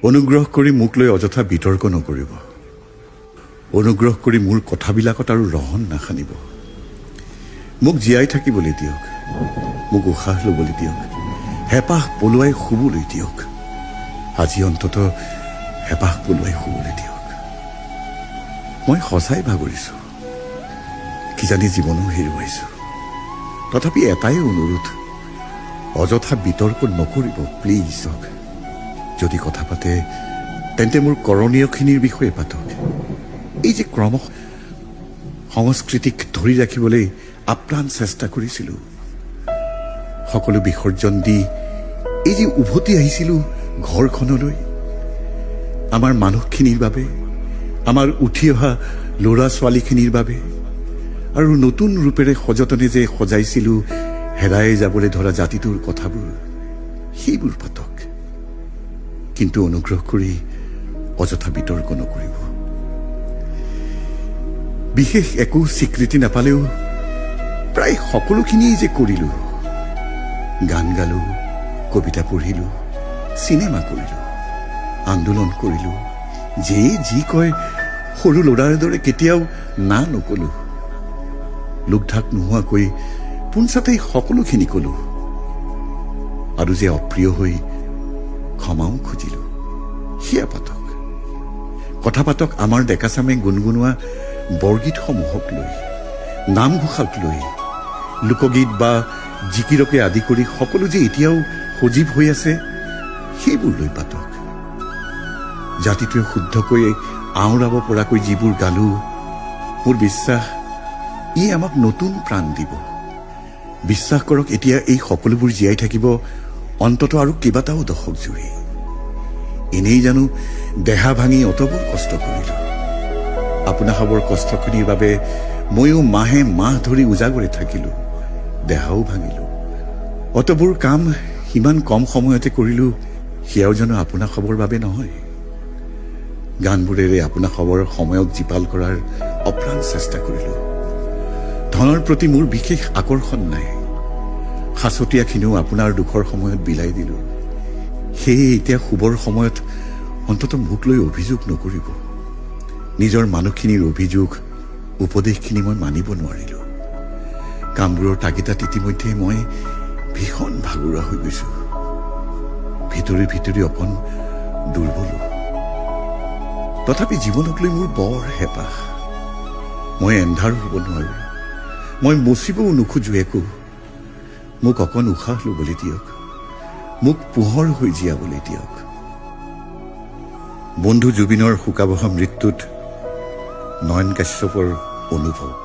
অনুগ্ৰহ কৰি মোক লৈ অযথা বিতৰ্ক নকৰিব। অনুগ্ৰহ কৰি মোৰ কথাবিলাকত আৰু ৰহণ নাসানিব। মোক জীয়াই থাকিবলৈ দিয়ক, মোক উশাহ ল'বলৈ দিয়ক, হেঁপাহ পলুৱাই শুবলৈ দিয়ক। আজি অন্তত হেঁপাহ পলুৱাই শুবলৈ দিয়ক। মই সঁচাই ভাগৰিছোঁ, কিজানি জীৱনো হেৰুৱাইছোঁ। তথাপি এটাই অনুৰোধ, অযথা বিতৰ্ক নকৰিব প্লিজ। যদি কথা পাতে তেন্তে মোৰ কৰণীয়খিনিৰ বিষয়ে পাতক। এই যে ক্ৰমশ সংস্কৃতিক ধৰি ৰাখিবলৈ আপ্ৰাণ চেষ্টা কৰিছিলোঁ, সকলো বিসৰ্জন দি এই যে উভতি আহিছিলোঁ ঘৰখনলৈ, আমাৰ মানুহখিনিৰ বাবে, আমাৰ উঠি অহা ল'ৰা ছোৱালীখিনিৰ বাবে, আৰু নতুন ৰূপেৰে সযতনে যে সজাইছিলোঁ হেৰাই যাবলৈ ধৰা জাতিটোৰ কথাবোৰ, সেইবোৰ পাতক। কিন্তু অনুগ্ৰহ কৰি অযথা বিতৰ্ক নকৰিব। বিশেষ একো স্বীকৃতি নাপালেও প্ৰায় সকলোখিনিয়েই যে কৰিলোঁ। গান গালোঁ, কবিতা পঢ়িলোঁ, চিনেমা কৰিলোঁ, আন্দোলন কৰিলোঁ। যেই যি কয় সৰু ল'ৰাৰ দৰে কেতিয়াও না নকলোঁ। লোকঢাক নোহোৱাকৈ পোনচাতেই সকলোখিনি কলোঁ। আৰু যে অপ্ৰিয় হৈ ক্ষমাও খুজিলোঁ, সেয়া পাতক। কথা পাতক আমাৰ ডেকাচামে গুণগুণোৱা বৰগীতসমূহক লৈ, নামঘোষাক লৈ, লোকগীত বা জিকিৰকে আদি কৰি সকলো যে এতিয়াও সজীৱ হৈ আছে, সেইবোৰ লৈ পাতক। জাতিটোৱে শুদ্ধকৈ আওৰাব পৰাকৈ যিবোৰ গালোঁ, মোৰ বিশ্বাস ই আমাক নতুন প্ৰাণ দিব। বিশ্বাস কৰক, এতিয়া এই সকলোবোৰ জীয়াই থাকিব অন্তত আৰু কেইবাটাও দশক জুৰি। এনেই জানো দেহা ভাঙি অতবোৰ কষ্ট কৰিলোঁ। আপোনাসৱৰ কষ্টখিনিৰ বাবে ময়ো মাহে মাহ ধৰি উজাগৰে থাকিলোঁ, দেহাও ভাঙিলোঁ। অতবোৰ কাম সিমান কম সময়তে কৰিলোঁ, সেয়াও জানো আপোনাসৱৰ বাবে নহয়। গানবোৰেৰে আপোনাসৱৰ সময়ক জীপাল কৰাৰ অপ্ৰাণ চেষ্টা কৰিলোঁ। ধনৰ প্ৰতি মোৰ বিশেষ আকৰ্ষণ নাই। সাঁচতীয়াখিনিও আপোনাৰ দুখৰ সময়ত বিলাই দিলোঁ। সেয়ে এতিয়া শুবৰ সময়ত অন্তত মোক লৈ অভিযোগ নকৰিব। নিজৰ মানুহখিনিৰ অভিযোগ, উপদেশখিনি মই মানিব নোৱাৰিলোঁ। কামবোৰৰ তাগিদাত ইতিমধ্যে মই ভীষণ ভাগৰুৱা হৈ গৈছোঁ। ভিতৰি ভিতৰি অকণ দুৰ্বলো। তথাপি জীৱনক লৈ মোৰ বৰ হেঁপাহ। মই এন্ধাৰো হ'ব নোৱাৰোঁ, মই মচিবও নোখোজো একো। মোক অকণ উশাহ ল'বলৈ দিয়ক, মোক পোহৰ হৈ জীয়াবলৈ দিয়ক। বন্ধু জুবিনৰ শোকাবহা মৃত্যুত নয়ন কাশ্যপৰ অনুভৱ।